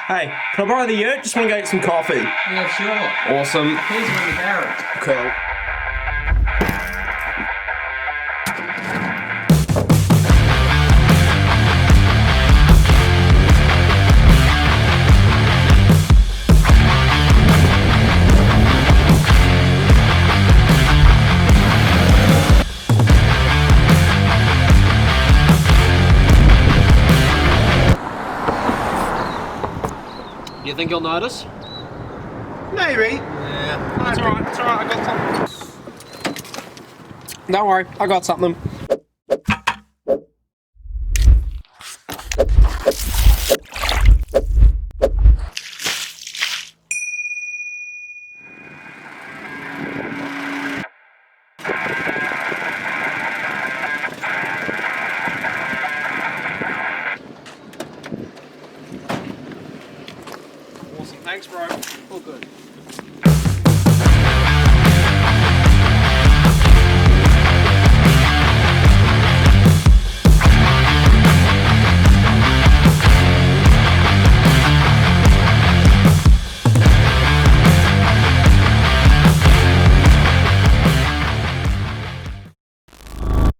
Hey, can I borrow the ute? Just want to get some coffee. Yeah, sure. Awesome. Keys are in the garage. Cool. You think you'll notice? Maybe. Yeah. That's alright, it's alright, I got something. Don't worry, I got something. Awesome, thanks bro. All good.